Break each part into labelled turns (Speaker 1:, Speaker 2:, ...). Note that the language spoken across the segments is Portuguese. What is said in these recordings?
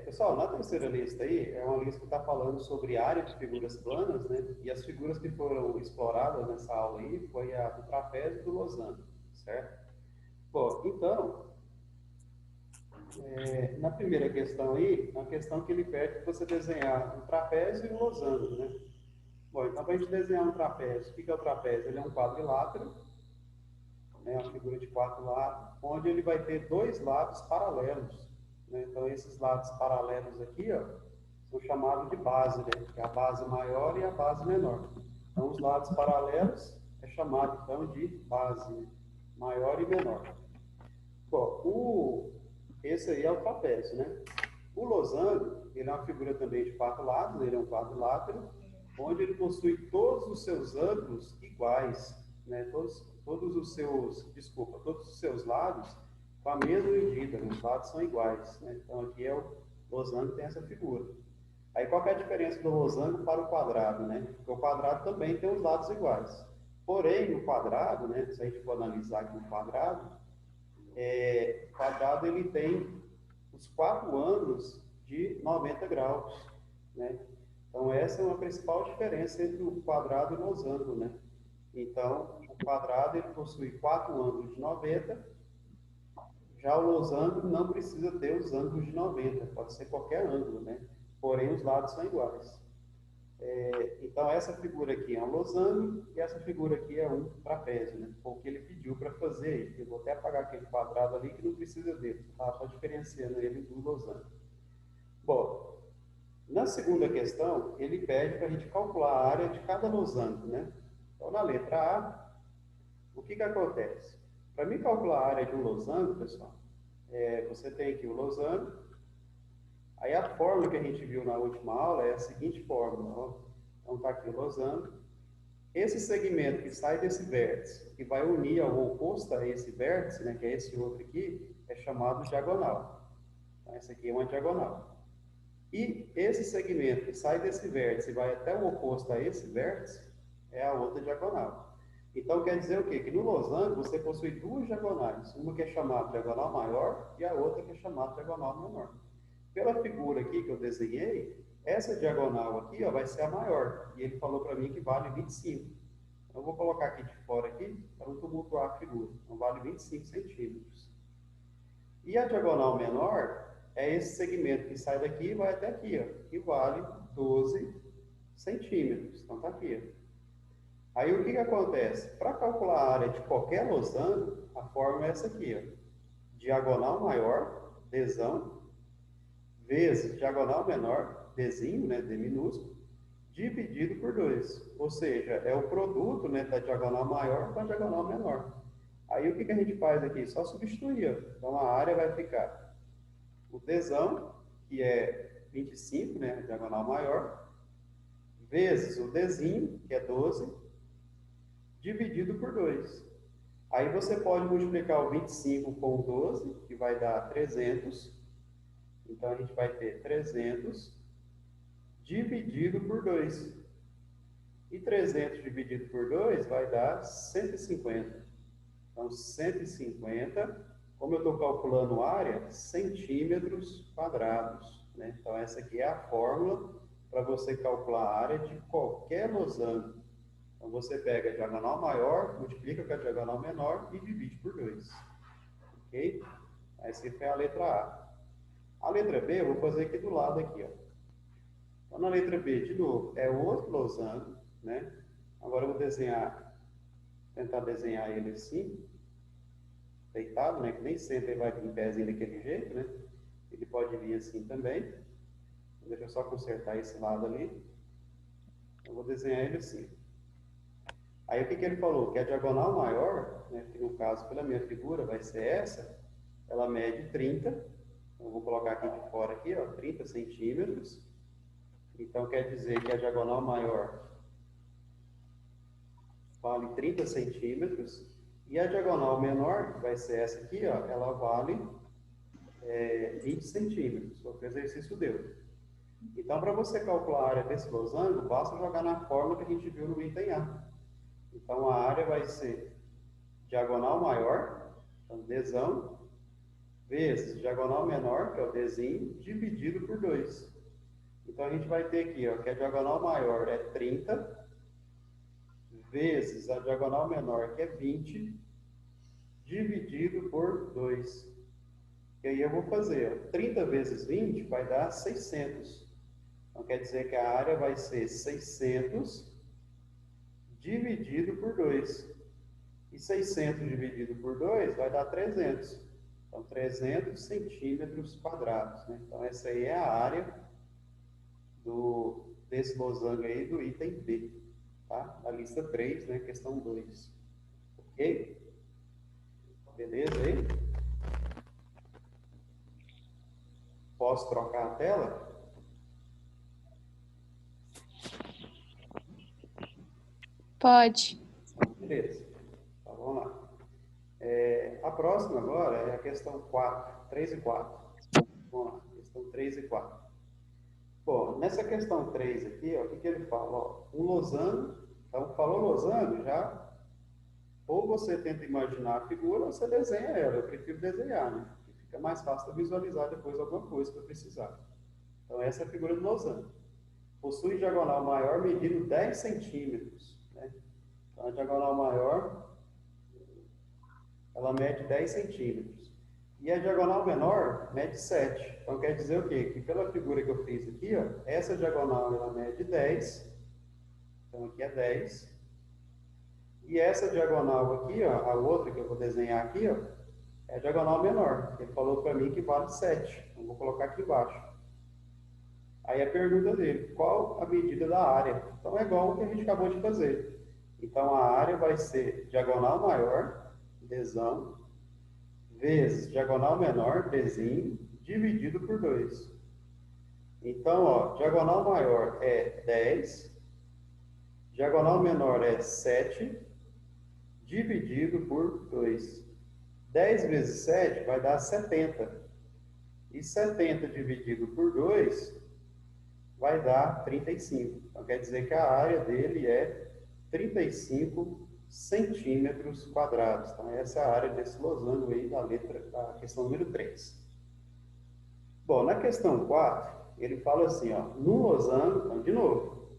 Speaker 1: Pessoal, na terceira lista aí, é uma lista que está falando sobre área de figuras planas, né? E as figuras que foram exploradas nessa aula aí foi a do trapézio e do losango, certo? Bom, então, na primeira questão aí, a questão que ele pede para você desenhar um trapézio e um losango, né? Bom, então para a gente desenhar um trapézio, o que é o trapézio? Ele é um quadrilátero, né? Uma figura de quatro lados, onde ele vai ter dois lados paralelos, né? Então esses lados paralelos aqui, ó, são chamados de base, né? Que é a base maior e a base menor. Então os lados paralelos é chamado então de base, né? Maior e menor. Bom, esse aí é o trapézio, né? O losango, ele é uma figura também de quatro lados, ele é um quadrilátero, onde ele possui todos os seus ângulos iguais, né? Todos os seus lados com a mesma medida, né? Os lados são iguais, né? Então aqui é o losango, tem essa figura. Aí qual que é a diferença do losango para o quadrado, né? Porque o quadrado também tem os lados iguais. Porém, no quadrado, né? Se a gente for analisar aqui no quadrado, o quadrado ele tem os quatro ângulos de 90 graus, né? Então essa é uma principal diferença entre o quadrado e o losango, né? Então o quadrado ele possui quatro ângulos de 90, já o losango não precisa ter os ângulos de 90, pode ser qualquer ângulo, né? Porém os lados são iguais. Então essa figura aqui é um losango e essa figura aqui é um trapézio, né? Foi o que ele pediu para fazer. Eu vou até apagar aquele quadrado ali que não precisa dele, tá? Só diferenciando ele do losango. Bom, na segunda questão, ele pede para a gente calcular a área de cada losango, né? Então, na letra A, o que que acontece? Para mim calcular a área de um losango, pessoal, você tem aqui o losango, aí a fórmula que a gente viu na última aula é a seguinte fórmula, ó. Então, está aqui o losango. Esse segmento que sai desse vértice, que vai unir ao oposto a esse vértice, né, que é esse outro aqui, é chamado diagonal. Então, essa aqui é uma diagonal. E esse segmento que sai desse vértice e vai até o oposto a esse vértice é a outra diagonal. Então quer dizer o quê? Que no losango você possui duas diagonais, uma que é chamada diagonal maior e a outra que é chamada diagonal menor. Pela figura aqui que eu desenhei, essa diagonal aqui ó, vai ser a maior, e ele falou para mim que vale 25. Então, eu vou colocar aqui de fora aqui, para não tumultuar a figura. Então vale 25 centímetros. E a diagonal menor é esse segmento que sai daqui e vai até aqui, ó, que vale 12 centímetros. Então tá aqui. Ó. Aí o que que acontece? Para calcular a área de qualquer losango, a fórmula é essa aqui, ó. Diagonal maior, Dzão, vezes diagonal menor, Dzinho, né, D minúsculo, dividido por 2. Ou seja, é o produto, né, da diagonal maior com a diagonal menor. Aí o que que a gente faz aqui? Só substituir. Ó. Então a área vai ficar o Dzão, que é 25, né, diagonal maior, vezes o Dzinho, que é 12, dividido por 2. Aí você pode multiplicar o 25 com o 12, que vai dar 300. Então a gente vai ter 300 dividido por 2. E 300 dividido por 2 vai dar 150. Então 150, como eu estou calculando área, centímetros quadrados, né? Então essa aqui é a fórmula para você calcular a área de qualquer losango. Então você pega a diagonal maior, multiplica com a diagonal menor e divide por 2. Ok? Essa foi a letra A. A letra B eu vou fazer aqui do lado aqui, ó. Então na letra B, de novo, é outro losango, né? Agora eu vou tentar desenhar ele assim, deitado, né? Que nem sempre ele vai vir em pezinho daquele jeito, né? Ele pode vir assim também. Deixa eu só consertar esse lado ali. Eu vou desenhar ele assim. Aí o que que ele falou? Que a diagonal maior, né, que no caso pela minha figura vai ser essa, ela mede 30. Então, eu vou colocar aqui de fora aqui, ó, 30 centímetros. Então quer dizer que a diagonal maior vale 30 centímetros. E a diagonal menor, que vai ser essa aqui, ó, ela vale 20 centímetros. Foi o que o exercício deu. Então, para você calcular a área desse losango, basta jogar na fórmula que a gente viu no item A. Então, a área vai ser diagonal maior, então, Dzão, vezes diagonal menor, que é o Dzinho, dividido por 2. Então, a gente vai ter aqui, ó, que a diagonal maior é 30, vezes a diagonal menor, que é 20, dividido por 2. E aí eu vou fazer, ó, 30 vezes 20 vai dar 600. Então, quer dizer que a área vai ser 600 dividido por 2. E 600 dividido por 2 vai dar 300. Então, 300 centímetros quadrados, né? Então, essa aí é a área desse losango aí do item B, tá? Na lista 3, né? Questão 2. Ok? Beleza aí? Posso trocar a tela?
Speaker 2: Pode.
Speaker 1: Beleza. Então, vamos lá. A próxima agora é a questão 4, 3 e 4. Vamos lá, questão 3 e 4. Bom, nessa questão 3 aqui, ó, o que, que ele fala? Ó, um losango, então falou losango, já ou você tenta imaginar a figura ou você desenha ela. Eu prefiro desenhar, né? Porque fica mais fácil de visualizar depois alguma coisa que eu precisar. Então, essa é a figura do losango. Possui diagonal maior medindo 10 centímetros, né? Então, a diagonal maior, ela mede 10 centímetros. E a diagonal menor mede 7. Então, quer dizer o quê? Que pela figura que eu fiz aqui, ó, essa diagonal ela mede 10. Então, aqui é 10. E essa diagonal aqui, ó, a outra que eu vou desenhar aqui, ó, é a diagonal menor. Ele falou para mim que vale 7. Então, vou colocar aqui embaixo. Aí a pergunta dele, qual a medida da área? Então, é igual o que a gente acabou de fazer. Então, a área vai ser diagonal maior, Dzão, vezes diagonal menor, Dzinho, dividido por 2. Então, ó, diagonal maior é 10, diagonal menor é 7, dividido por 2. 10 vezes 7 vai dar 70. E 70 dividido por 2 vai dar 35. Então, quer dizer que a área dele é 35 centímetros quadrados. Então, essa é a área desse losango aí da questão número 3. Bom, na questão 4, ele fala assim, ó, no losango, então, de novo,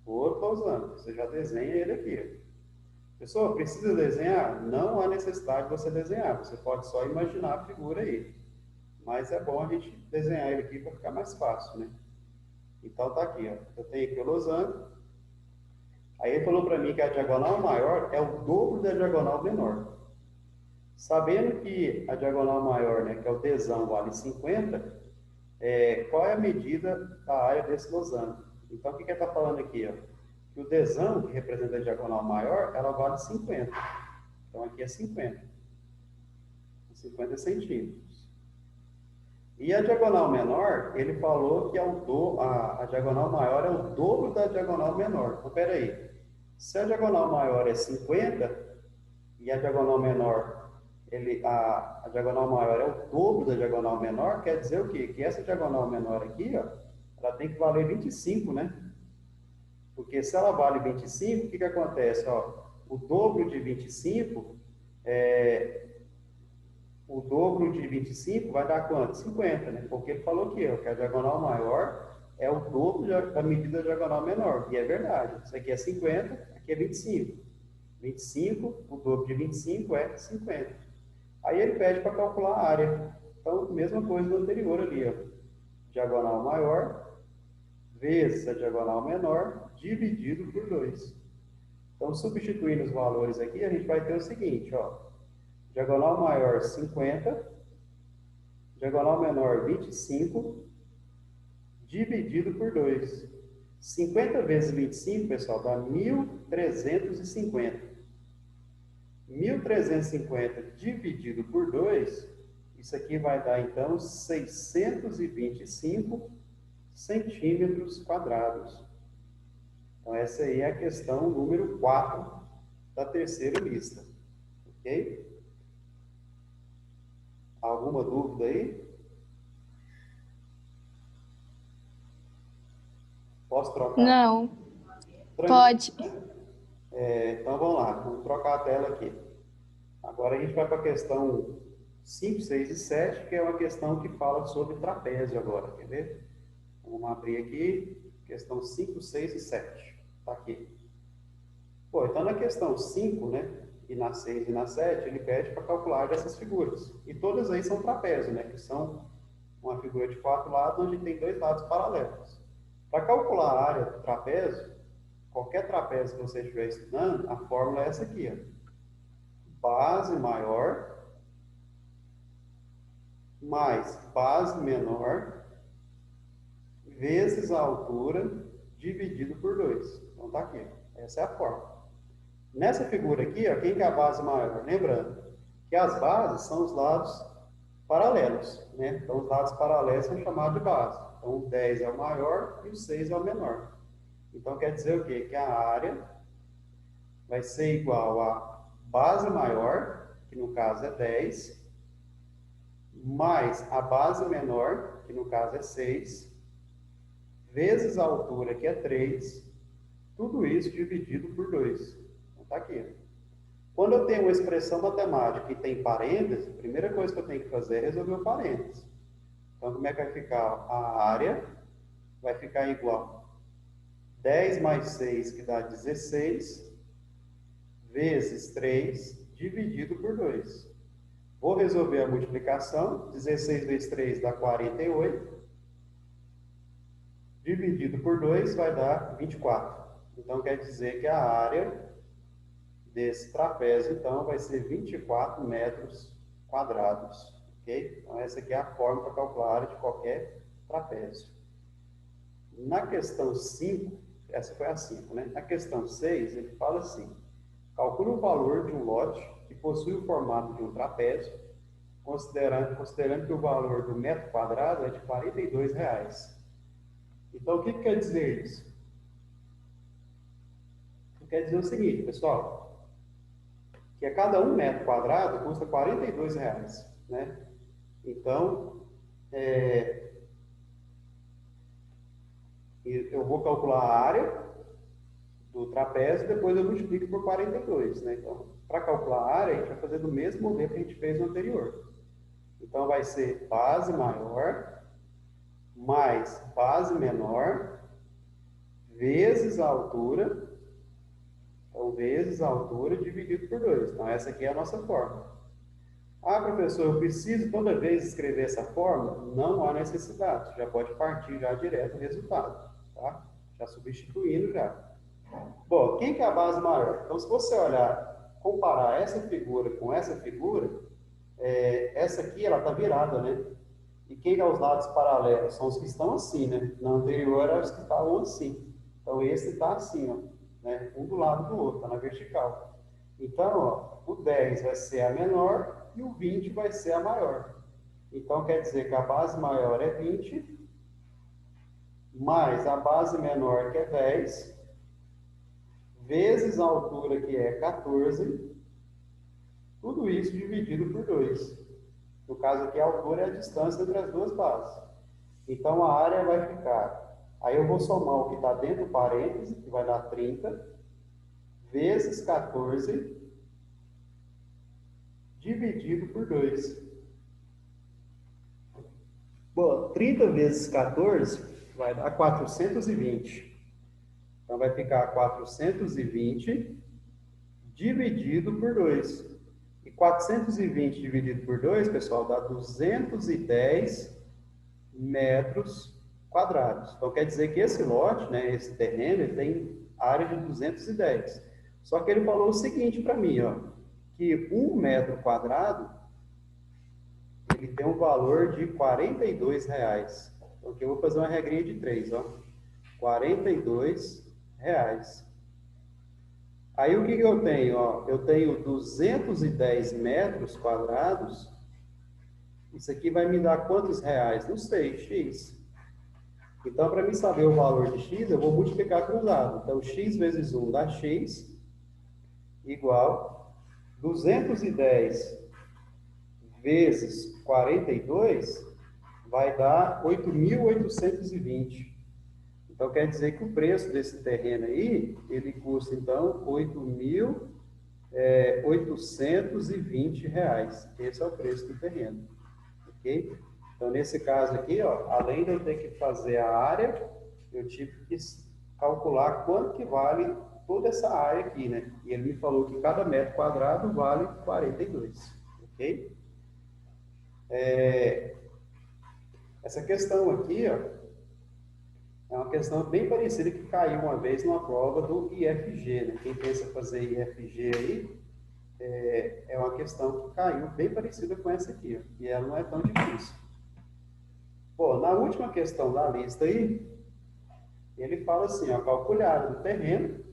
Speaker 1: outro losango, você já desenha ele aqui. Pessoal, precisa desenhar? Não há necessidade de você desenhar, você pode só imaginar a figura aí. Mas é bom a gente desenhar ele aqui para ficar mais fácil, né? Então tá aqui, ó. Eu tenho aqui o losango. Aí ele falou para mim que a diagonal maior é o dobro da diagonal menor. Sabendo que a diagonal maior, né, que é o Dzão, vale 50, qual é a medida da área desse losango? Então, o que ele está falando aqui? Ó? Que o Dzão, que representa a diagonal maior, ela vale 50. Então, aqui é 50. 50 centímetros. E a diagonal menor, ele falou que a diagonal maior é o dobro da diagonal menor. Então, peraí. Se a diagonal maior é 50 e a diagonal menor, a diagonal maior é o dobro da diagonal menor, quer dizer o quê? Que essa diagonal menor aqui, ó, ela tem que valer 25, né? Porque se ela vale 25, o que que acontece? Ó, o dobro de 25 o dobro de 25 vai dar quanto? 50, né? Porque ele falou aqui, ó, que a diagonal maior é o dobro da medida da diagonal menor. E é verdade. Isso aqui é 50, aqui é 25. 25, o dobro de 25 é 50. Aí ele pede para calcular a área. Então, mesma coisa do anterior ali, ó. Diagonal maior vezes a diagonal menor dividido por 2. Então, substituindo os valores aqui, a gente vai ter o seguinte, ó. Diagonal maior 50, diagonal menor 25, dividido por 2. 50 vezes 25, pessoal, dá 1.350. 1.350 dividido por 2, isso aqui vai dar, então, 625 centímetros quadrados. Então, essa aí é a questão número 4 da terceira lista. Ok? Alguma dúvida aí? Posso trocar?
Speaker 2: Não.
Speaker 1: Tranquilo.
Speaker 2: Pode.
Speaker 1: Então vamos lá, vamos trocar a tela aqui. Agora a gente vai para a questão 5, 6 e 7, que é uma questão que fala sobre trapézio agora, quer ver? Vamos abrir aqui, questão 5, 6 e 7. Está aqui. Bom, então na questão 5, né, e na 6 e na 7, ele pede para calcular dessas figuras. E todas aí são trapézio, né, que são uma figura de 4 lados, onde tem 2 lados paralelos. Para calcular a área do trapézio, qualquer trapézio que você estiver estudando, a fórmula é essa aqui, ó. Base maior mais base menor vezes a altura dividido por 2. Então tá aqui, essa é a fórmula. Nessa figura aqui, ó, quem que é a base maior? Lembrando que as bases são os lados paralelos, né? Então os lados paralelos são chamados de base. Então o 10 é o maior e o 6 é o menor. Então quer dizer o quê? Que a área vai ser igual a base maior, que no caso é 10, mais a base menor, que no caso é 6, vezes a altura, que é 3, tudo isso dividido por 2. Então, tá aqui. Quando eu tenho uma expressão matemática e tem parênteses, a primeira coisa que eu tenho que fazer é resolver o parênteses. Então, como é que vai ficar? A área vai ficar igual a 10 mais 6, que dá 16, vezes 3, dividido por 2. Vou resolver a multiplicação. 16 vezes 3 dá 48. Dividido por 2 vai dar 24. Então, quer dizer que a área desse trapézio, então, vai ser 24 metros quadrados. Ok? Então, essa aqui é a fórmula para calcular a área de qualquer trapézio. Na questão 5, essa foi a 5, né? Na questão 6, ele fala assim: calcule o valor de um lote que possui o formato de um trapézio, considerando que o valor do metro quadrado é de R$ 42. Então, o que quer dizer isso? Quer dizer o seguinte, pessoal, que a cada 1 metro quadrado custa R$ 42, né? Então, eu vou calcular a área do trapézio e depois eu multiplico por 42, né? Então, para calcular a área, a gente vai fazer do mesmo modelo que a gente fez no anterior. Então, vai ser base maior mais base menor vezes a altura. Então, vezes a altura dividido por 2. Então, essa aqui é a nossa fórmula. Ah, professor, eu preciso toda vez escrever essa fórmula? Não há necessidade. Já pode partir já direto o resultado. Tá? Já substituindo já. Bom, quem que é a base maior? Então, se você olhar, comparar essa figura com essa figura, essa aqui, ela está virada, né? E quem é os lados paralelos? São os que estão assim, né? Na anterior, eram os que estavam assim. Então, esse está assim, ó, né? Um do lado do outro, está na vertical. Então, ó, o 10 vai ser a menor e o 20 vai ser a maior. Então, quer dizer que a base maior é 20, mais a base menor, que é 10, vezes a altura, que é 14, tudo isso dividido por 2. No caso aqui, a altura é a distância entre as duas bases. Então, a área vai ficar... Aí eu vou somar o que está dentro do parêntese, que vai dar 30, vezes 14, dividido por 2. Bom, 30 vezes 14 vai dar 420. Então, vai ficar 420 dividido por 2. E 420 dividido por 2, pessoal, dá 210 metros quadrados. Então, quer dizer que esse lote, né, esse terreno, ele tem área de 210. Só que ele falou o seguinte para mim, ó, que 1 metro quadrado, ele tem um valor de R$ 42. Então, aqui eu vou fazer uma regrinha de 3, ó. R$ 42. Aí, o que eu tenho? Ó, eu tenho 210 metros quadrados. Isso aqui vai me dar quantos reais? Não sei, X. Então, para mim saber o valor de X, eu vou multiplicar cruzado. Então, X vezes 1 dá X, igual 210 vezes 42 vai dar 8.820. Então, quer dizer que o preço desse terreno aí, ele custa, então, R$ R$ 820. Esse é o preço do terreno, ok? Então, nesse caso aqui, ó, além de eu ter que fazer a área, eu tive que calcular quanto que vale toda essa área aqui, né? E ele me falou que cada metro quadrado vale 42, ok? Essa questão aqui, ó, é uma questão bem parecida que caiu uma vez numa prova do IFG, né? Quem pensa fazer IFG aí, é uma questão que caiu bem parecida com essa aqui, ó, e ela não é tão difícil. Bom, na última questão da lista aí, ele fala assim, ó, calcule a área do terreno,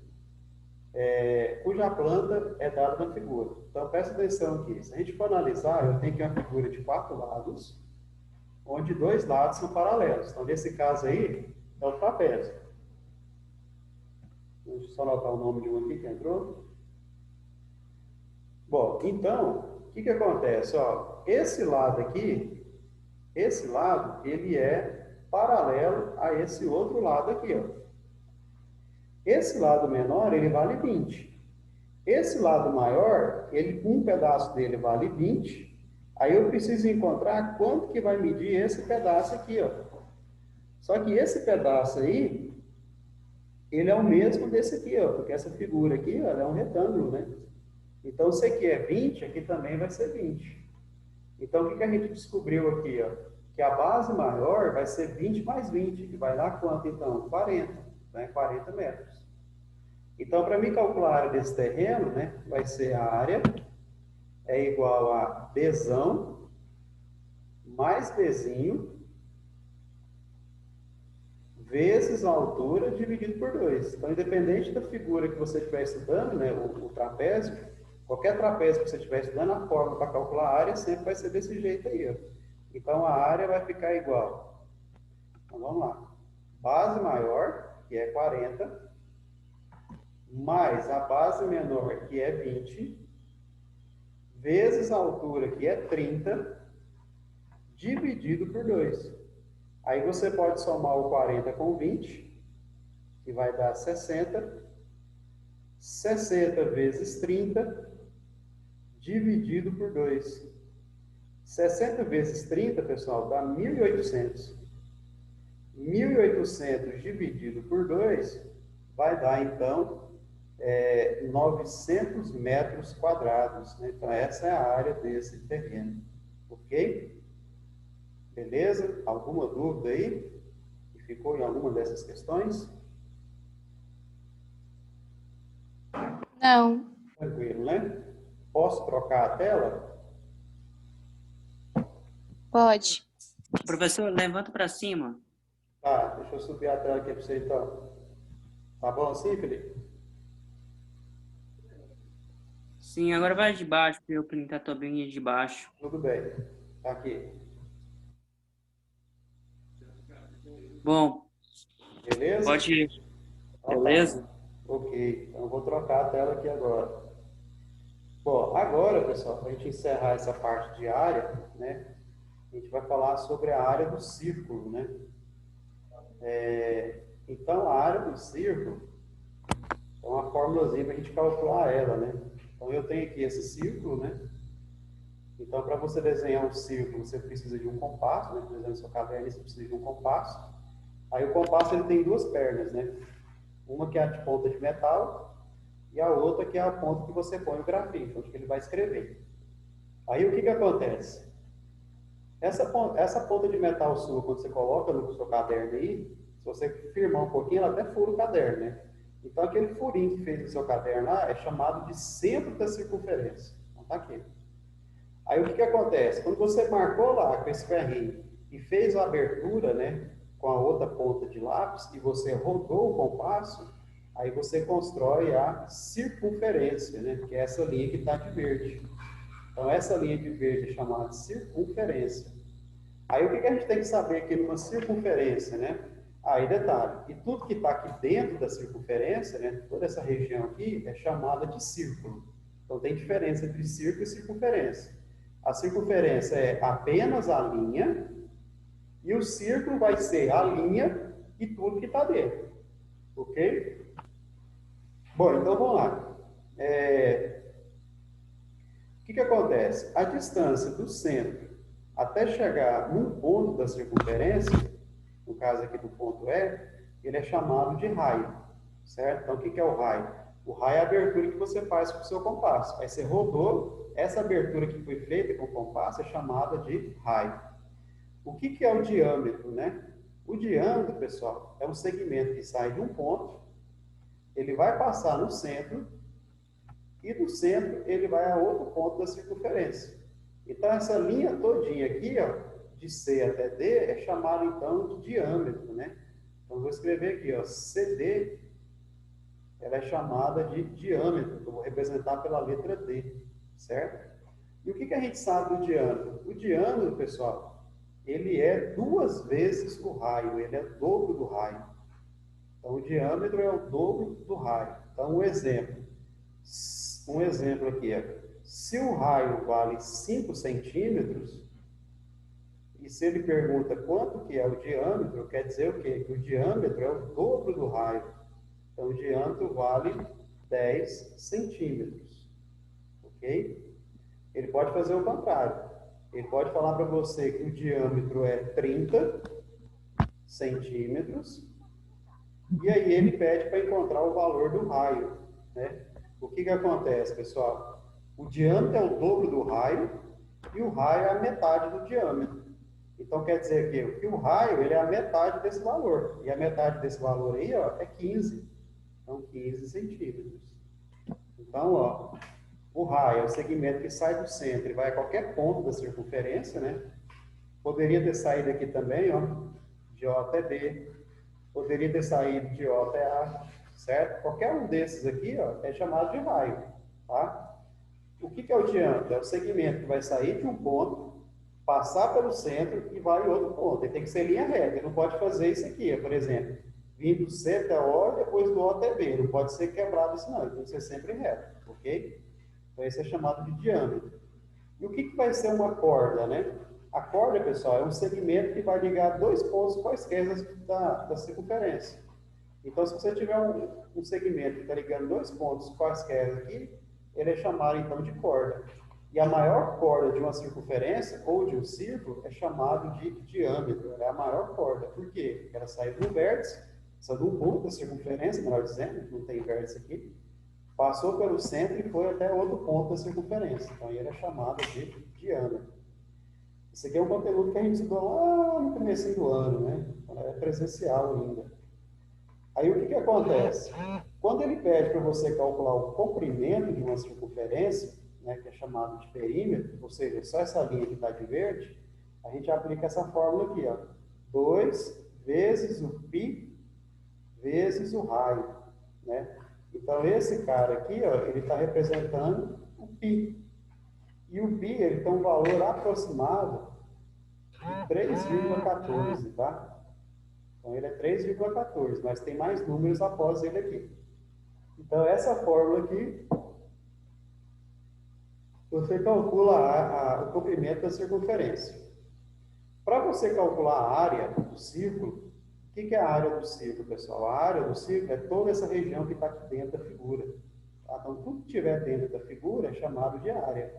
Speaker 1: cuja planta é dada na figura. Então, presta atenção aqui. Se a gente for analisar, eu tenho aqui uma figura de 4 lados, onde 2 lados são paralelos. Então, nesse caso aí, é o trapézio. Deixa eu só anotar o nome de um aqui que entrou. Bom, então, o que que acontece? Ó, esse lado aqui, esse lado, ele é paralelo a esse outro lado aqui, ó. Esse lado menor, ele vale 20. Esse lado maior, um pedaço dele vale 20. Aí eu preciso encontrar quanto que vai medir esse pedaço aqui, ó. Só que esse pedaço aí, ele é o mesmo desse aqui, ó, porque essa figura aqui, ó, ela é um retângulo, né? Então, se aqui é 20, aqui também vai ser 20. Então, o que que a gente descobriu aqui, ó? Que a base maior vai ser 20 mais 20, que vai dar quanto, então? 40, né? 40 metros. Então, para mim calcular a área desse terreno, né, vai ser a área é igual a Bzão mais Bzinho vezes a altura dividido por 2. Então, independente da figura que você estiver estudando, né, o trapézio, qualquer trapézio que você estiver estudando, a forma para calcular a área sempre vai ser desse jeito aí, ó. Então, a área vai ficar igual. Então, vamos lá. Base maior, que é 40, mais a base menor, que é 20, vezes a altura, que é 30, dividido por 2. Aí você pode somar o 40 com 20, que vai dar 60. 60 vezes 30, dividido por 2. 60 vezes 30, pessoal, dá 1.800. 1.800 dividido por 2 vai dar, então, 900 metros quadrados, né? Então, essa é a área desse terreno. Ok? Beleza? Alguma dúvida aí? Que ficou em alguma dessas questões?
Speaker 2: Não.
Speaker 1: Tranquilo, né? Posso trocar a tela?
Speaker 2: Pode.
Speaker 3: Professor, levanta para cima.
Speaker 1: Tá, deixa eu subir a tela aqui para você então. Tá bom assim, Felipe?
Speaker 3: Sim, agora vai de baixo para eu printar tua linha de baixo.
Speaker 1: Tudo bem. Tá aqui.
Speaker 3: Bom,
Speaker 1: Beleza?
Speaker 3: pode ir.
Speaker 1: Então,
Speaker 3: Beleza?
Speaker 1: tá. Ok. Então, eu vou trocar a tela aqui agora. Bom, agora, pessoal, para a gente encerrar essa parte de área, né? A gente vai falar sobre a área do círculo, né? Então, a área do círculo é uma fórmulazinha para a gente calcular ela, né? Então, eu tenho aqui esse círculo, né? Então, para você desenhar um círculo, você precisa de um compasso, né? Por exemplo, no seu caderno, você precisa de um compasso. Aí, o compasso ele tem 2 pernas, né? Uma que é a de ponta de metal e a outra que é a ponta que você põe o grafite, onde ele vai escrever. Aí, o que que acontece? Essa ponta de metal sua, quando você coloca no seu caderno aí, se você firmar um pouquinho, ela até fura o caderno, né? Então, aquele furinho que fez no seu caderno lá é chamado de centro da circunferência. Então, tá aqui. Aí, o que que acontece? Quando você marcou lá com esse ferrinho e fez a abertura, né, com a outra ponta de lápis, e você rodou o compasso, aí você constrói a circunferência, né, que é essa linha que está de verde. Então, essa linha de verde é chamada de circunferência. Aí, o que que a gente tem que saber aqui numa circunferência, né? Aí, detalhe, e tudo que está aqui dentro da circunferência, né, toda essa região aqui, é chamada de círculo. Então, tem diferença entre círculo e circunferência. A circunferência é apenas a linha, e o círculo vai ser a linha e tudo que está dentro. Ok? Bom, então vamos lá. que acontece? A distância do centro até chegar num ponto da circunferência, no caso aqui do ponto E, ele é chamado de raio, certo? Então, o que é o raio? O raio é a abertura que você faz com o seu compasso. Aí você rodou, essa abertura que foi feita com o compasso é chamada de raio. O que é o diâmetro, né? O diâmetro, pessoal, é um segmento que sai de um ponto, ele vai passar no centro, e do centro ele vai a outro ponto da circunferência. Então, essa linha todinha aqui, ó, de C até D, é chamada, então, de diâmetro, né? Então, vou escrever aqui, ó, CD, ela é chamada de diâmetro, que eu vou representar pela letra D, certo? E o que a gente sabe do diâmetro? O diâmetro, pessoal, ele é 2 vezes o raio, ele é o dobro do raio. Então, o diâmetro é o dobro do raio. Então, um exemplo aqui é, se o raio vale 5 centímetros, e se ele pergunta quanto que é o diâmetro, quer dizer o quê? Que o diâmetro é o dobro do raio. Então, o diâmetro vale 10 centímetros. Ok? Ele pode fazer o contrário. Ele pode falar para você que o diâmetro é 30 centímetros, e aí ele pede para encontrar o valor do raio, né? O que acontece, pessoal? O diâmetro é o dobro do raio, e o raio é a metade do diâmetro. Então, quer dizer que o raio ele é a metade desse valor. E a metade desse valor aí, ó, é 15. Então, 15 centímetros. Então, ó, o raio é o segmento que sai do centro e vai a qualquer ponto da circunferência, né? Poderia ter saído aqui também, ó, de O até B. Poderia ter saído de O até A, certo? Qualquer um desses aqui, ó, é chamado de raio, tá? O que é o diâmetro? É o segmento que vai sair de um ponto, passar pelo centro e vai em outro ponto. Ele tem que ser linha reta. Ele não pode fazer isso aqui, por exemplo, vindo do C até O e depois do O até B. Não pode ser quebrado isso não, ele tem que ser sempre reto, ok? Então esse é chamado de diâmetro. E o que vai ser uma corda, né? A corda, pessoal, é um segmento que vai ligar 2 pontos quaisquer da circunferência. Então, se você tiver um segmento que está ligando 2 pontos quaisquer aqui, ele é chamado, então, de corda. E a maior corda de uma circunferência ou de um círculo é chamado de diâmetro. Ela é a maior corda. Por quê? Porque ela sai de um vértice, sai de um ponto da circunferência, melhor dizendo, não tem vértice aqui, passou pelo centro e foi até outro ponto da circunferência. Então, ele é chamado de diâmetro. Isso aqui é um conteúdo que a gente estudou lá no começo do ano, né? É presencial ainda. Aí, o que acontece? Quando ele pede para você calcular o comprimento de uma circunferência, né, que é chamado de perímetro, ou seja, só essa linha que está de verde, a gente aplica essa fórmula aqui, ó. 2 vezes o π vezes o raio, né? Então, esse cara aqui, ó, ele está representando o π. E o π, ele tem um valor aproximado de 3,14, tá? Então, ele é 3,14, mas tem mais números após ele aqui. Então, essa fórmula aqui, você calcula o comprimento da circunferência. Para você calcular a área do círculo, o que é a área do círculo, pessoal? A área do círculo é toda essa região que está aqui dentro da figura. Tá? Então, tudo que estiver dentro da figura é chamado de área.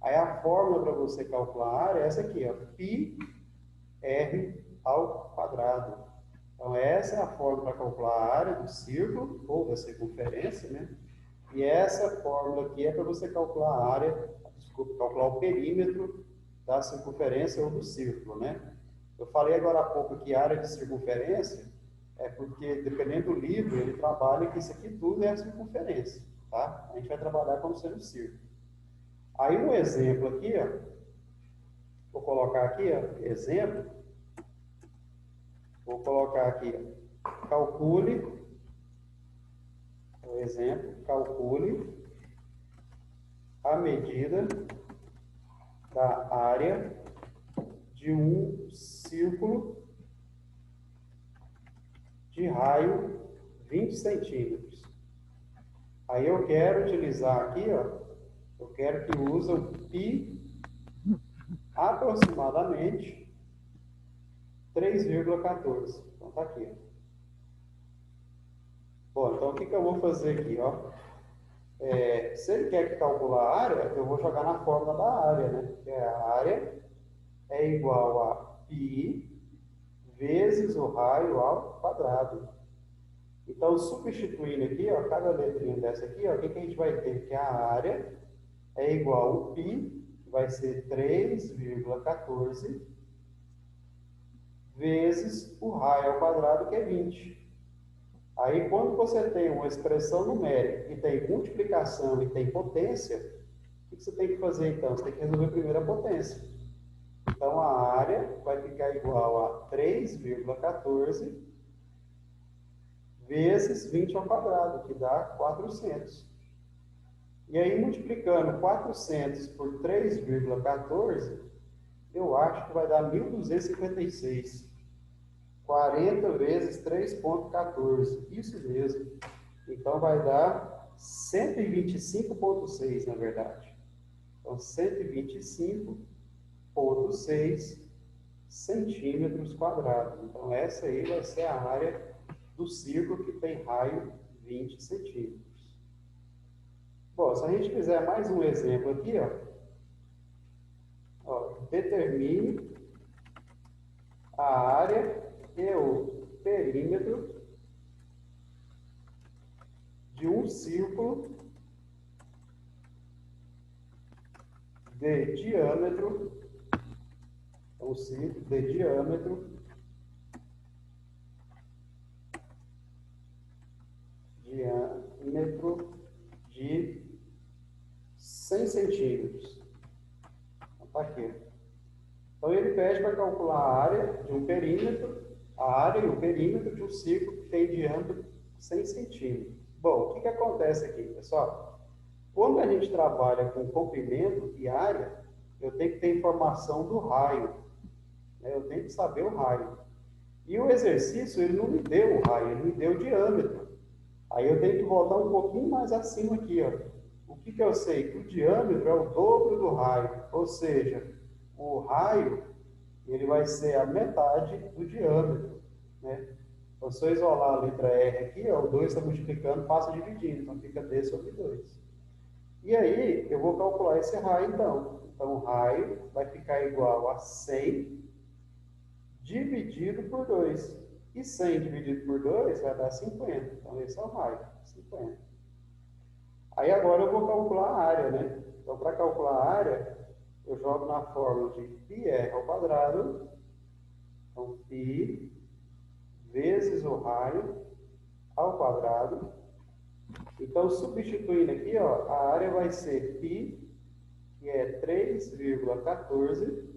Speaker 1: Aí a fórmula para você calcular a área é essa aqui, ó, πr ao quadrado. Então, essa é a fórmula para calcular a área do círculo, ou da circunferência, né? E essa fórmula aqui é para você calcular a área, desculpa, calcular o perímetro da circunferência ou do círculo, né? Eu falei agora há pouco que a área de circunferência é porque, dependendo do livro, ele trabalha que isso aqui tudo é a circunferência, tá? A gente vai trabalhar como sendo círculo. Aí, um exemplo aqui, ó, vou colocar aqui, ó, exemplo. Vou colocar aqui, ó, calcule, por exemplo, calcule a medida da área de um círculo de raio 20 centímetros. Aí eu quero utilizar aqui, ó, eu quero que use o π aproximadamente 3,14. Então, tá aqui. Bom, então o que eu vou fazer aqui, ó? Se ele quer que calcular a área, eu vou jogar na fórmula da área, né? Que é a área é igual a π vezes o raio ao quadrado. Então, substituindo aqui, ó, cada letrinha dessa aqui, ó, o que que a gente vai ter? Que a área é igual ao π, que vai ser 3,14, vezes o raio ao quadrado, que é 20. Aí, quando você tem uma expressão numérica que tem multiplicação e tem potência, o que você tem que fazer, então? Você tem que resolver primeiro a potência. Então, a área vai ficar igual a 3,14 vezes 20 ao quadrado, que dá 400. E aí, multiplicando 400 por 3,14, eu acho que vai dar 1.256. 40 vezes 3,14. Isso mesmo. Então, vai dar 125,6, na verdade. Então, 125,6 centímetros quadrados. Então, essa aí vai ser a área do círculo que tem raio 20 centímetros. Bom, se a gente fizer mais um exemplo aqui, determine a área e o perímetro de um círculo de diâmetro, um círculo de diâmetro de 100 centímetros. Está aqui. Então, ele pede para calcular a área de um perímetro, a área e o perímetro de um círculo que tem diâmetro 100 centímetros. Bom, o que acontece aqui, pessoal? Quando a gente trabalha com comprimento e área, eu tenho que ter informação do raio, né? Eu tenho que saber o raio. E o exercício, ele não me deu o raio, ele me deu o diâmetro. Aí eu tenho que voltar um pouquinho mais acima aqui, ó. O que eu sei? Que o diâmetro é o dobro do raio, ou seja, o raio ele vai ser a metade do diâmetro, né? Então, se eu isolar a letra R aqui, ó, o 2 está multiplicando, passa dividindo, então fica D sobre 2. E aí, eu vou calcular esse raio, então. Então, o raio vai ficar igual a 100 dividido por 2. E 100 dividido por 2 vai dar 50. Então, esse é o raio, 50. Aí, agora eu vou calcular a área, né? Então, para calcular a área, eu jogo na fórmula de πr ao quadrado. Então, π vezes o raio ao quadrado. Então, substituindo aqui, ó, a área vai ser π, que é 3,14,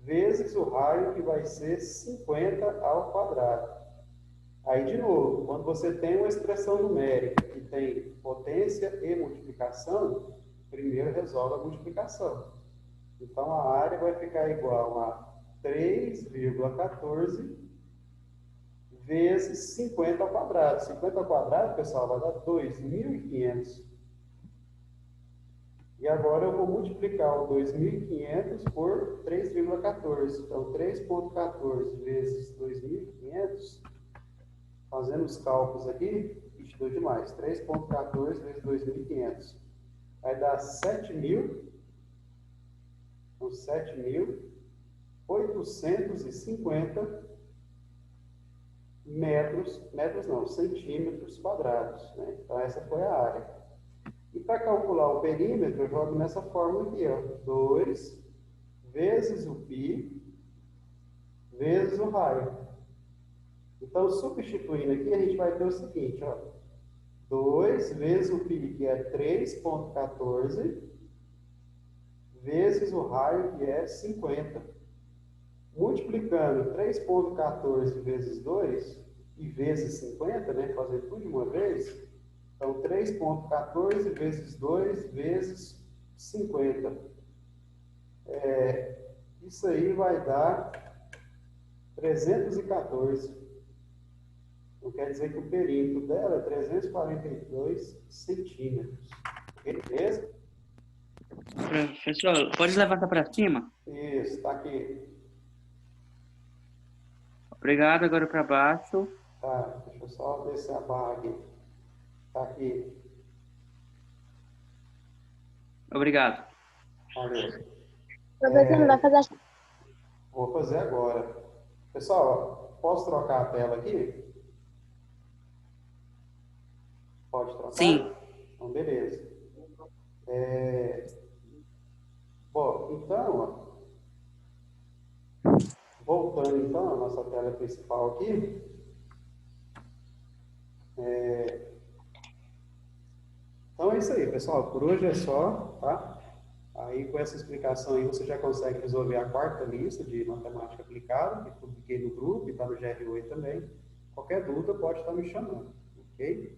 Speaker 1: vezes o raio, que vai ser 50 ao quadrado. Aí, de novo, quando você tem uma expressão numérica que tem potência e multiplicação, primeiro resolve a multiplicação. Então, a área vai ficar igual a 3,14 vezes 50 ao quadrado. 50 ao quadrado, pessoal, vai dar 2.500. E agora eu vou multiplicar o 2.500 por 3,14. Então, 3,14 vezes 2.500, fazendo os cálculos aqui, isso deu demais. 3,14 vezes 2.500. Vai dar 7.000. Então, 7.850 centímetros quadrados, né? Então, essa foi a área. E para calcular o perímetro, eu jogo nessa fórmula aqui, ó. 2 vezes o π vezes o raio. Então, substituindo aqui, a gente vai ter o seguinte, ó. 2 vezes o π, que é 3,14, vezes o raio, que é 50. Multiplicando 3,14 vezes 2 e vezes 50, né? Fazer tudo de uma vez. Então, 3,14 vezes 2 vezes 50. Isso aí vai dar 314. Então, quer dizer que o perímetro dela é 342 centímetros. Beleza?
Speaker 3: Professor, pode levantar para cima?
Speaker 1: Isso, está aqui.
Speaker 3: Obrigado, agora para baixo.
Speaker 1: Tá, deixa eu só descer a barra aqui. Tá aqui.
Speaker 3: Obrigado.
Speaker 1: Valeu.
Speaker 2: Professor, não vai fazer a...
Speaker 1: Vou fazer agora. Pessoal, posso trocar a tela aqui? Pode trocar?
Speaker 3: Sim.
Speaker 1: Então, beleza. Bom, então, ó, voltando então à nossa tela principal aqui, então é isso aí, pessoal. Por hoje é só, tá? Aí com essa explicação aí você já consegue resolver a quarta lista de matemática aplicada, que publiquei no grupo e está no GR8 também. Qualquer dúvida pode estar me chamando, ok?